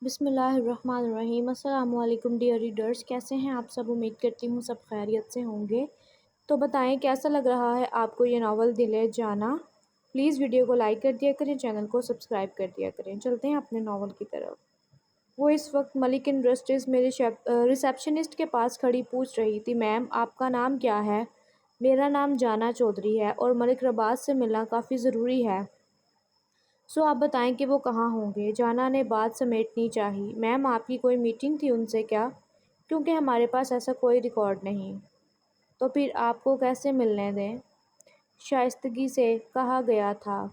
بسم اللہ الرحمن الرحیم۔ السلام علیکم ڈیئر ریڈرز، کیسے ہیں آپ سب؟ امید کرتی ہوں سب خیریت سے ہوں گے۔ تو بتائیں کیسا لگ رہا ہے آپ کو یہ ناول دل ہے جانا؟ پلیز ویڈیو کو لائک کر دیا کریں، چینل کو سبسکرائب کر دیا کریں۔ چلتے ہیں اپنے ناول کی طرف۔ وہ اس وقت ملک انڈسٹریز میں ریسیپشنسٹ کے پاس کھڑی پوچھ رہی تھی، میم آپ کا نام کیا ہے؟ میرا نام جانا چودھری ہے اور ملک رباز سے ملنا کافی ضروری ہے۔ سو آپ بتائیں کہ وہ کہاں ہوں گے؟ جانا نے بات سمیٹنی چاہی۔ میم آپ کی کوئی میٹنگ تھی ان سے کیا؟ کیونکہ ہمارے پاس ایسا کوئی ریکارڈ نہیں۔ تو پھر آپ کو کیسے ملنے دیں؟ شائستگی سے کہا گیا تھا۔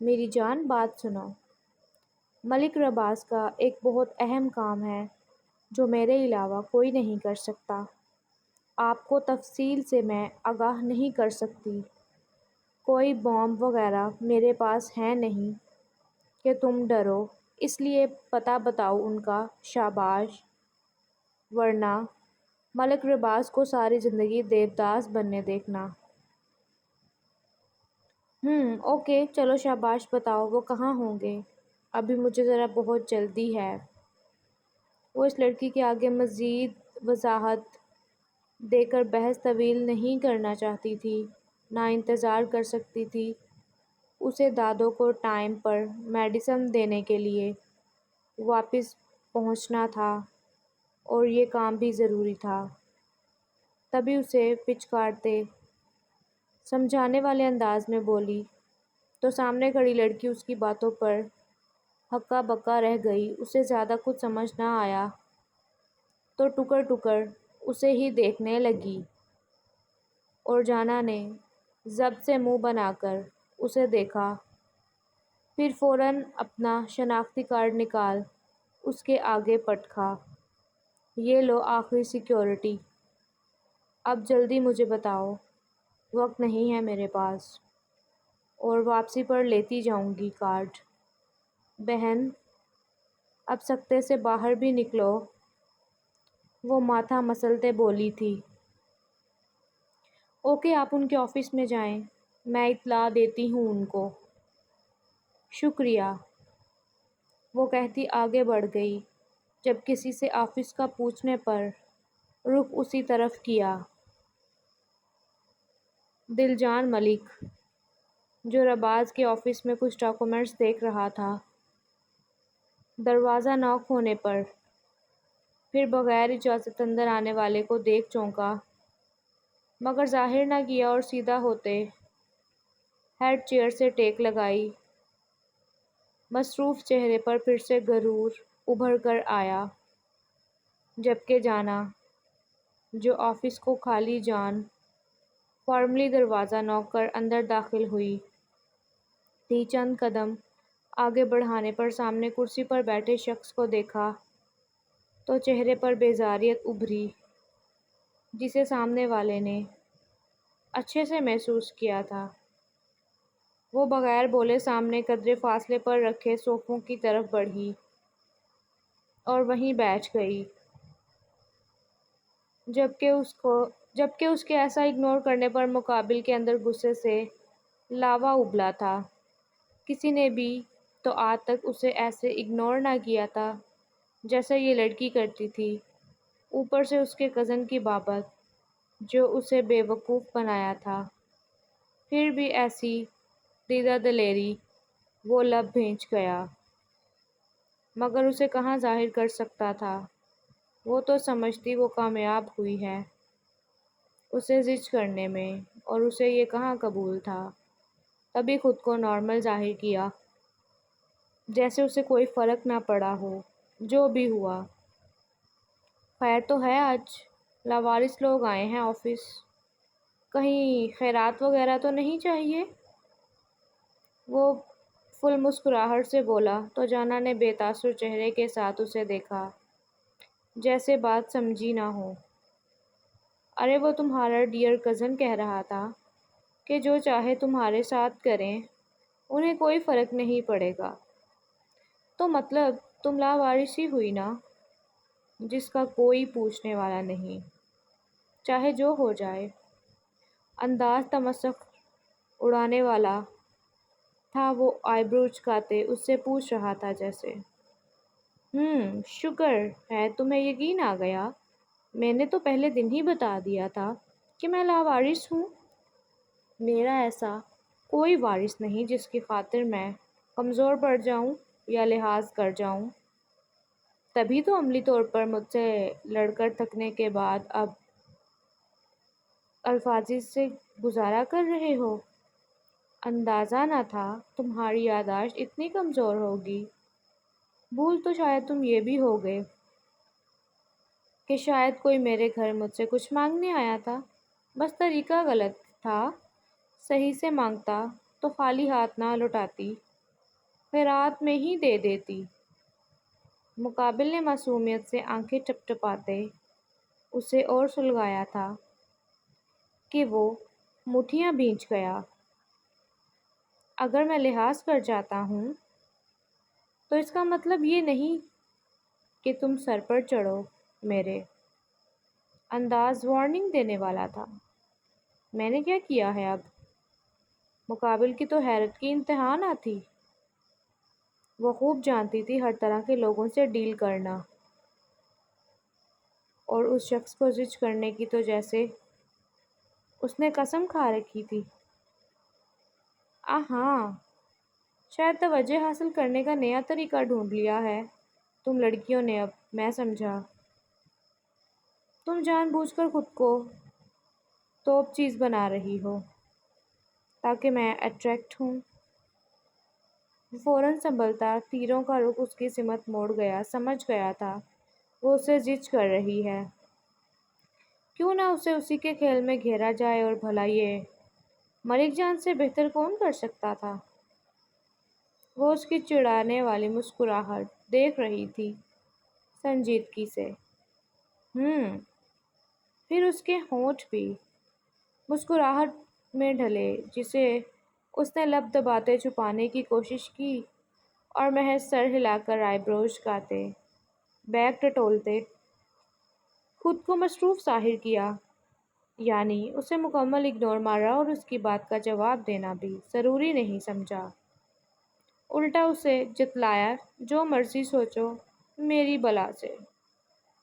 میری جان بات سنو۔ ملک رباز کا ایک بہت اہم کام ہے جو میرے علاوہ کوئی نہیں کر سکتا۔ آپ کو تفصیل سے میں آگاہ نہیں کر سکتی۔ کوئی بام وغیرہ میرے پاس ہے نہیں کہ تم ڈرو، اس لیے پتہ بتاؤ ان کا۔ شاباش، ورنہ ملک رباز کو ساری زندگی دیوداس بننے دیکھنا۔ اوکے چلو شاباش، بتاؤ وہ کہاں ہوں گے؟ ابھی مجھے ذرا بہت جلدی ہے۔ وہ اس لڑکی کے آگے مزید وضاحت دے کر بحث طویل نہیں کرنا چاہتی تھی، نہ انتظار کر سکتی تھی۔ اسے دادو کو ٹائم پر میڈیسن دینے کے لیے واپس پہنچنا تھا اور یہ کام بھی ضروری تھا۔ تبھی اسے پچکارتے سمجھانے والے انداز میں بولی تو سامنے کھڑی لڑکی اس کی باتوں پر ہکا بکا رہ گئی۔ اسے زیادہ کچھ سمجھ نہ آیا تو ٹکر ٹکر اسے ہی دیکھنے لگی، اور جانا نے ضبط سے منہ بنا کر اسے دیکھا، پھر فوراً اپنا شناختی کارڈ نکال اس کے آگے پٹکا۔ یہ لو آخری سیکیورٹی، اب جلدی مجھے بتاؤ، وقت نہیں ہے میرے پاس، اور واپسی پر لیتی جاؤں گی کارڈ۔ بہن اب سکتے سے باہر بھی نکلو، وہ ماتھا مسلتے بولی تھی۔ اوکے آپ ان کے آفس میں جائیں، میں اطلاع دیتی ہوں ان کو۔ شکریہ، وہ کہتی آگے بڑھ گئی۔ جب کسی سے آفس کا پوچھنے پر رخ اسی طرف کیا۔ دل جان ملک، جو رباز کے آفس میں کچھ ڈاکومنٹس دیکھ رہا تھا، دروازہ ناک ہونے پر پھر بغیر اجازت اندر آنے والے کو دیکھ چونکا، مگر ظاہر نہ کیا اور سیدھا ہوتے ہیڈ چیئر سے ٹیک لگائی۔ مصروف چہرے پر پھر سے غرور ابھر کر آیا، جبکہ جانا، جو آفس کو خالی جان فارملی دروازہ نوک کر اندر داخل ہوئی تھی، چند قدم آگے بڑھانے پر سامنے کرسی پر بیٹھے شخص کو دیکھا تو چہرے پر بیزاریت ابھری، جسے سامنے والے نے اچھے سے محسوس کیا تھا۔ وہ بغیر بولے سامنے قدرے فاصلے پر رکھے صوفوں کی طرف بڑھی اور وہیں بیٹھ گئی، جبکہ اس کے ایسا اگنور کرنے پر مقابل کے اندر غصے سے لاوا ابلا تھا۔ کسی نے بھی تو آج تک اسے ایسے اگنور نہ کیا تھا جیسا یہ لڑکی کرتی تھی، اوپر سے اس کے کزن کی بابت جو اسے بے وقوف بنایا تھا۔ پھر بھی ایسی دیدہ دلیری وہ لب بھینچ گیا، مگر اسے کہاں ظاہر کر سکتا تھا؟ وہ تو سمجھتی وہ کامیاب ہوئی ہے اسے زج کرنے میں، اور اسے یہ کہاں قبول تھا۔ تبھی خود کو نارمل ظاہر کیا، جیسے اسے کوئی فرق نہ پڑا ہو جو بھی ہوا۔ خیر تو ہے آج؟ لاوارث لوگ آئے ہیں آفس، کہیں خیرات وغیرہ تو نہیں چاہیے؟ وہ فل مسکراہٹ سے بولا تو جانا نے بے تاثر چہرے کے ساتھ اسے دیکھا، جیسے بات سمجھی نہ ہو۔ ارے وہ تمہارا ڈیئر کزن کہہ رہا تھا کہ جو چاہے تمہارے ساتھ کریں، انہیں کوئی فرق نہیں پڑے گا۔ تو مطلب تم لاوارث ہی ہوئی نا، جس کا کوئی پوچھنے والا نہیں، چاہے جو ہو جائے۔ انداز تمسخر اڑانے والا تھا، وہ آئی برو اچکاتے اس سے پوچھ رہا تھا جیسے شکر ہے تمہیں یقین آ گیا۔ میں نے تو پہلے دن ہی بتا دیا تھا کہ میں لاوارث ہوں۔ میرا ایسا کوئی وارث نہیں جس کی خاطر میں کمزور پڑ جاؤں یا لحاظ کر جاؤں۔ تبھی تو عملی طور پر مجھ سے لڑ کر تھکنے کے بعد اب الفاظی سے گزارا کر رہے ہو۔ اندازہ نہ تھا تمہاری یادداشت اتنی کمزور ہوگی۔ بھول تو شاید تم یہ بھی ہو گئے کہ شاید کوئی میرے گھر مجھ سے کچھ مانگنے آیا تھا، بس طریقہ غلط تھا۔ صحیح سے مانگتا تو خالی ہاتھ نہ لوٹاتی، خیرات میں ہی دے دیتی۔ مقابل نے معصومیت سے آنکھیں ٹپٹپاتے اسے اور سلگایا تھا کہ وہ مٹھیاں بھیج گیا۔ اگر میں لحاظ کر جاتا ہوں تو اس کا مطلب یہ نہیں کہ تم سر پر چڑھو۔ میرے انداز وارننگ دینے والا تھا۔ میں نے کیا کیا ہے اب؟ مقابل کی تو حیرت کی انتہا نہ تھی۔ وہ خوب جانتی تھی ہر طرح کے لوگوں سے ڈیل کرنا، اور اس شخص کو زج کرنے کی تو جیسے اس نے قسم کھا رکھی تھی۔ ہاں، شاید توجہ حاصل کرنے کا نیا طریقہ ڈھونڈ لیا ہے تم لڑکیوں نے اب، میں سمجھا۔ تم جان بوجھ کر خود کو توپ چیز بنا رہی ہو تاکہ میں اٹریکٹ ہوں۔ وہ فوراً سنبھلتا، تیروں کا رخ اس کی سمت موڑ گیا۔ سمجھ گیا تھا وہ اسے زج کر رہی ہے۔ کیوں نہ اسے اسی کے کھیل میں گھیرا جائے، اور بھلا یہ ملک جان سے بہتر کون کر سکتا تھا؟ وہ اس کی چڑھانے والی مسکراہٹ دیکھ رہی تھی سنجیدگی سے۔ پھر اس کے ہونٹ بھی مسکراہٹ میں ڈھلے جسے اس نے لب دباتے چھپانے کی کوشش کی، اور محض سر ہلا کر آئی بروز جھکاتے، بیگ ٹٹولتے خود کو مصروف ظاہر کیا۔ یعنی اسے مکمل اگنور مارا اور اس کی بات کا جواب دینا بھی ضروری نہیں سمجھا۔ الٹا اسے جتلایا، جو مرضی سوچو میری بلا سے،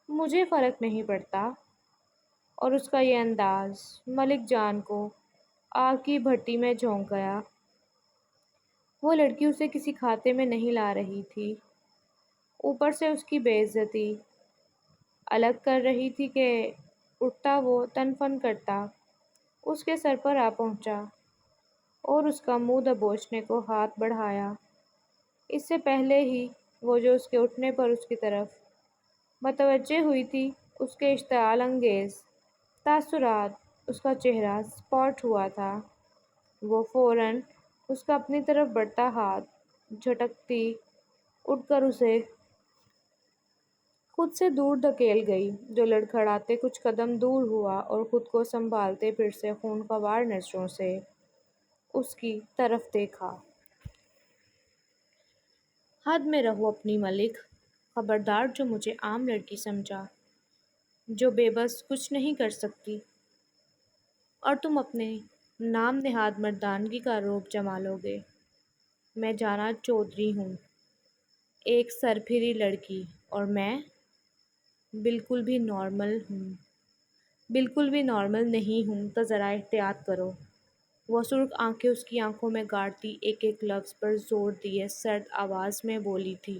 مجھے فرق نہیں پڑتا۔ اور اس کا یہ انداز ملک جان کو آگ کی بھٹی میں جھونک گیا۔ وہ لڑکی اسے کسی کھاتے میں نہیں لا رہی تھی، اوپر سے اس کی بے عزتی الگ کر رہی تھی کہ اٹھتا وہ تن فن کرتا اس کے سر پر آ پہنچا اور اس کا منہ دبوچنے کو ہاتھ بڑھایا۔ اس سے پہلے ہی وہ جو اس کے اٹھنے پر اس کی طرف متوجہ ہوئی تھی، اس کے اشتعال انگیز تاثرات اس کا چہرہ اسپاٹ ہوا تھا۔ وہ فوراً اس کا اپنی طرف بڑھتا ہاتھ جھٹکتی اٹھ کر اسے خود سے دور دھکیل گئی، جو لڑکھڑاتے کچھ قدم دور ہوا اور خود کو سنبھالتے پھر سے خونخوار نظروں سے اس کی طرف دیکھا۔ حد میں رہو اپنی ملک، خبردار جو مجھے عام لڑکی سمجھا، جو بے بس کچھ نہیں کر سکتی، اور تم اپنے نام نہاد مردانگی کا روب جما لو گے۔ میں جانا چودھری ہوں، ایک سرپھری لڑکی، اور میں بالکل بھی نارمل ہوں، بالکل بھی نارمل نہیں ہوں، تو ذرا احتیاط کرو۔ وہ سرخ آنکھیں اس کی آنکھوں میں گاڑتی ایک ایک لفظ پر زور دیے سرد آواز میں بولی تھی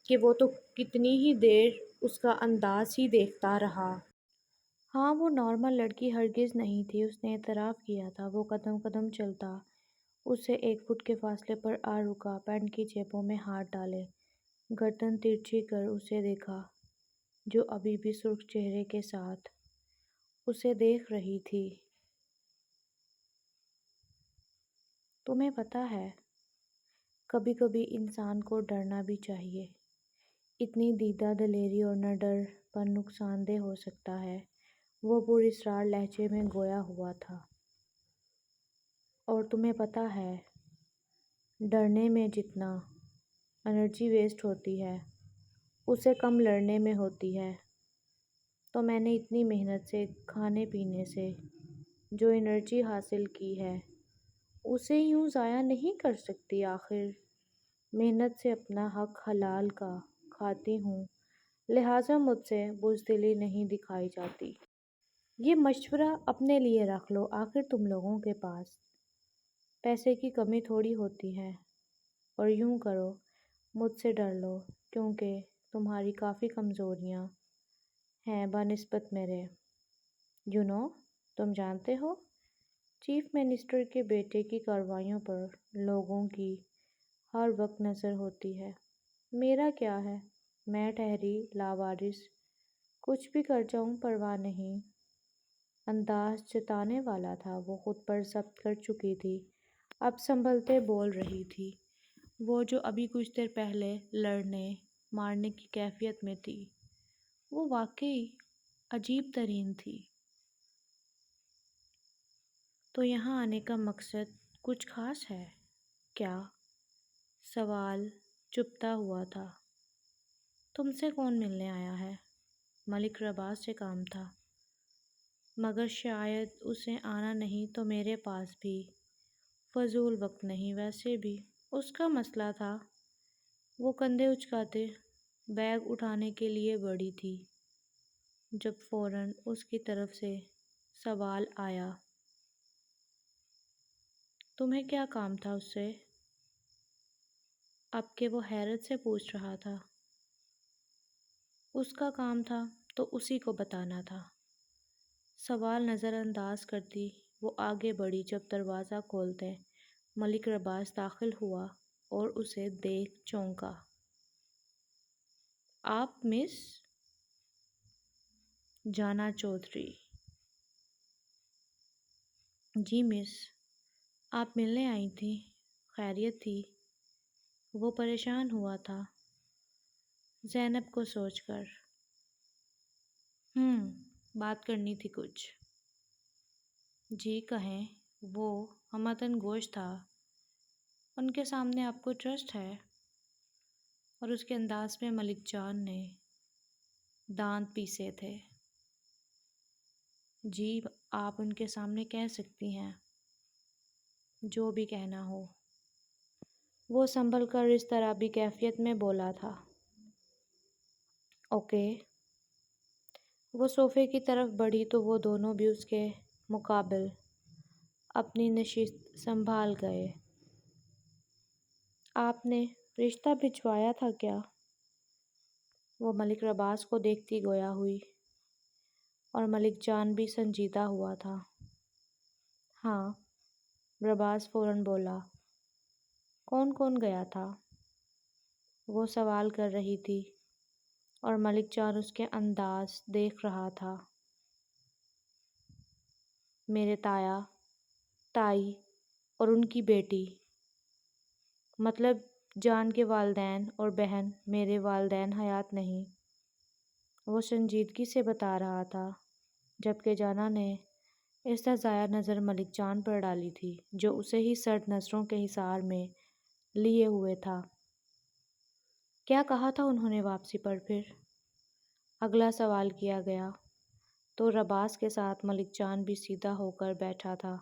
کہ وہ تو کتنی ہی دیر اس کا انداز ہی دیکھتا رہا۔ ہاں، وہ نارمل لڑکی ہرگز نہیں تھی، اس نے اعتراف کیا تھا۔ وہ قدم قدم چلتا، اس سے 1 فٹ کے فاصلے پر آ رکا، پینٹ کی جیبوں میں ہاتھ ڈالے، گردن ترچھی کر اسے دیکھا، جو ابھی بھی سرخ چہرے کے ساتھ اسے دیکھ رہی تھی۔ تمہیں پتہ ہے، کبھی کبھی انسان کو ڈرنا بھی چاہیے۔ اتنی دیدہ دلیری اور نہ ڈر پر نقصان دہ ہو سکتا ہے۔ وہ پراسرار لہجے میں گویا ہوا تھا۔ اور تمہیں پتہ ہے، ڈرنے میں جتنا انرجی ویسٹ ہوتی ہے، اسے کم لڑنے میں ہوتی ہے۔ تو میں نے اتنی محنت سے، کھانے پینے سے جو انرجی حاصل کی ہے، اسے یوں ضائع نہیں کر سکتی۔ آخر محنت سے اپنا حق حلال کا کھاتی ہوں، لہٰذا مجھ سے بزدلی نہیں دکھائی جاتی۔ یہ مشورہ اپنے لیے رکھ لو، آخر تم لوگوں کے پاس پیسے کی کمی تھوڑی ہوتی ہے، اور یوں کرو مجھ سے ڈر لو کیونکہ تمہاری کافی کمزوریاں ہیں بنسبت میرے۔ تم جانتے ہو چیف منسٹر کے بیٹے کی کارروائیوں پر لوگوں کی ہر وقت نظر ہوتی ہے۔ میرا کیا ہے، میں ٹھہری لاوارث، کچھ بھی کر جاؤں پرواہ نہیں۔ انداز جتانے والا تھا، وہ خود پر ضبط کر چکی تھی، اب سنبھلتے بول رہی تھی۔ وہ جو ابھی کچھ دیر پہلے لڑنے مارنے کی کیفیت میں تھی، وہ واقعی عجیب ترین تھی۔ تو یہاں آنے کا مقصد کچھ خاص ہے کیا؟ سوال چبھتا ہوا تھا۔ تم سے کون ملنے آیا ہے؟ ملک رباز سے کام تھا، مگر شاید اسے آنا نہیں تو میرے پاس بھی فضول وقت نہیں۔ ویسے بھی اس کا مسئلہ تھا، وہ کندھے اچکاتے بیگ اٹھانے کے لیے بڑھی تھی جب فوراً اس کی طرف سے سوال آیا، تمہیں کیا کام تھا اس سے؟ اب کہ وہ حیرت سے پوچھ رہا تھا۔ اس کا کام تھا تو اسی کو بتانا تھا۔ سوال نظر انداز کرتی وہ آگے بڑھی جب دروازہ کھولتے ملک رباز داخل ہوا اور اسے دیکھ چونکا۔ آپ مس جانا چودھری؟ جی مس، آپ ملنے آئی تھیں؟ خیریت تھی؟ وہ پریشان ہوا تھا زینب کو سوچ کر۔ بات کرنی تھی کچھ۔ جی کہیں۔ وہ ہمتن گوش تھا، ان کے سامنے آپ کو ٹرسٹ ہے؟ اور اس کے انداز میں ملک جان نے دانت پیسے تھے۔ جی آپ ان کے سامنے کہہ سکتی ہیں جو بھی کہنا ہو۔ وہ سنبھل کر اس طرح بھی کیفیت میں بولا تھا۔ اوکے۔ وہ صوفے کی طرف بڑھی تو وہ دونوں بھی اس کے مقابل اپنی نشست سنبھال گئے۔ آپ نے رشتہ بھجوایا تھا کیا؟ وہ ملک رباز کو دیکھتی گویا ہوئی، اور ملک جان بھی سنجیدہ ہوا تھا۔ ہاں، رباز فوراً بولا۔ کون کون گیا تھا؟ وہ سوال کر رہی تھی اور ملک جان اس کے انداز دیکھ رہا تھا۔ میرے تایا، تائی اور ان کی بیٹی، مطلب جان کے والدین اور بہن۔ میرے والدین حیات نہیں، وہ سنجیدگی سے بتا رہا تھا، جبکہ جانا نے استہزائیہ نظر ملک جان پر ڈالی تھی جو اسے ہی سرد نظروں کے حصار میں لیے ہوئے تھا۔ کیا کہا تھا انہوں نے واپسی پر پھر؟ اگلا سوال کیا گیا تو رباز کے ساتھ ملک جان بھی سیدھا ہو کر بیٹھا تھا۔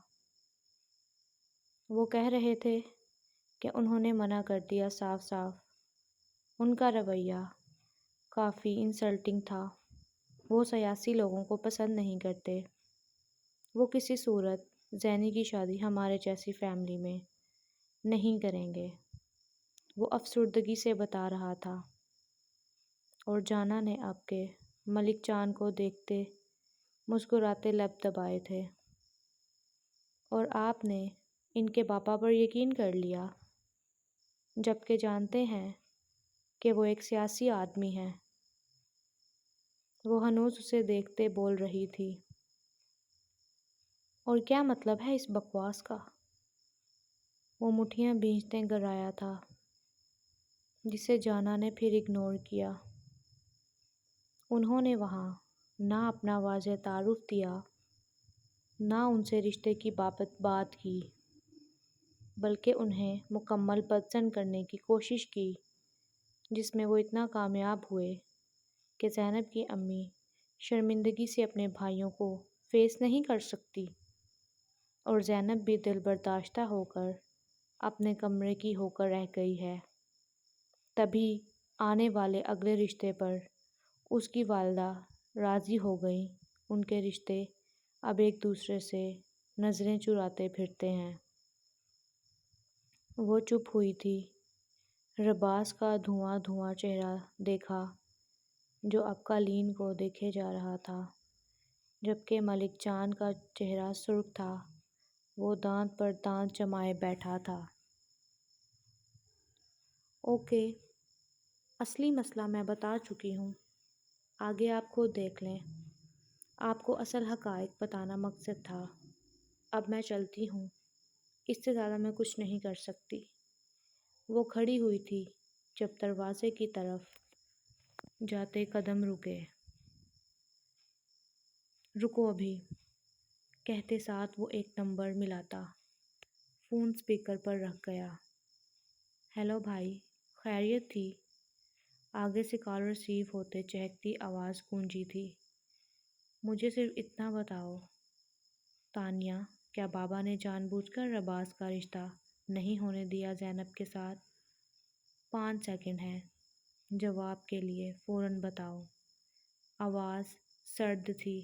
وہ کہہ رہے تھے کہ انہوں نے منع کر دیا صاف صاف۔ ان کا رویہ کافی انسلٹنگ تھا۔ وہ سیاسی لوگوں کو پسند نہیں کرتے۔ وہ کسی صورت زینی کی شادی ہمارے جیسی فیملی میں نہیں کریں گے، وہ افسردگی سے بتا رہا تھا، اور جانا نے اب کے ملک جان کو دیکھتے مسکراتے لب دبائے تھے۔ اور آپ نے ان کے پاپا پر یقین کر لیا، جبکہ جانتے ہیں کہ وہ ایک سیاسی آدمی ہیں۔ وہ ہنوز اسے دیکھتے بول رہی تھی۔ اور کیا مطلب ہے اس بکواس کا؟ وہ مٹھیاں بھینجتے گرایا تھا، جسے جانا نے پھر اگنور کیا۔ انہوں نے وہاں نہ اپنا واضح تعارف دیا، نہ ان سے رشتے کی بابت بات کی، بلکہ انہیں مکمل پسند کرنے کی کوشش کی، جس میں وہ اتنا کامیاب ہوئے کہ زینب کی امی شرمندگی سے اپنے بھائیوں کو فیس نہیں کر سکتی، اور زینب بھی دل برداشتہ ہو کر اپنے کمرے کی ہو کر رہ گئی ہے۔ تبھی آنے والے اگلے رشتے پر اس کی والدہ راضی ہو گئیں۔ ان کے رشتے اب ایک دوسرے سے نظریں چراتے پھرتے ہیں۔ وہ چپ ہوئی تھی۔ رباز کا دھواں دھواں چہرہ دیکھا جو اب قالین کو دیکھے جا رہا تھا، جبکہ ملک چاند کا چہرہ سرخ تھا، وہ دانت پر دانت جمائے بیٹھا تھا۔ اوکے، اصلی مسئلہ میں بتا چکی ہوں، آگے آپ خود دیکھ لیں۔ آپ کو اصل حقائق بتانا مقصد تھا۔ اب میں چلتی ہوں، اس سے زیادہ میں کچھ نہیں کر سکتی۔ وہ کھڑی ہوئی تھی جب دروازے کی طرف جاتے قدم رکے۔ رکو ابھی، کہتے ساتھ وہ ایک نمبر ملاتا فون اسپیکر پر رکھ گیا۔ ہیلو بھائی، خیریت تھی؟ آگے سے کال ریسیو ہوتے چہکتی آواز گونجی تھی۔ مجھے صرف اتنا بتاؤ تانیہ، کیا بابا نے جان بوجھ کر رباز کا رشتہ نہیں ہونے دیا زینب کے ساتھ؟ 5 سیکنڈ ہیں جواب کے لیے، فوراً بتاؤ۔ آواز سرد تھی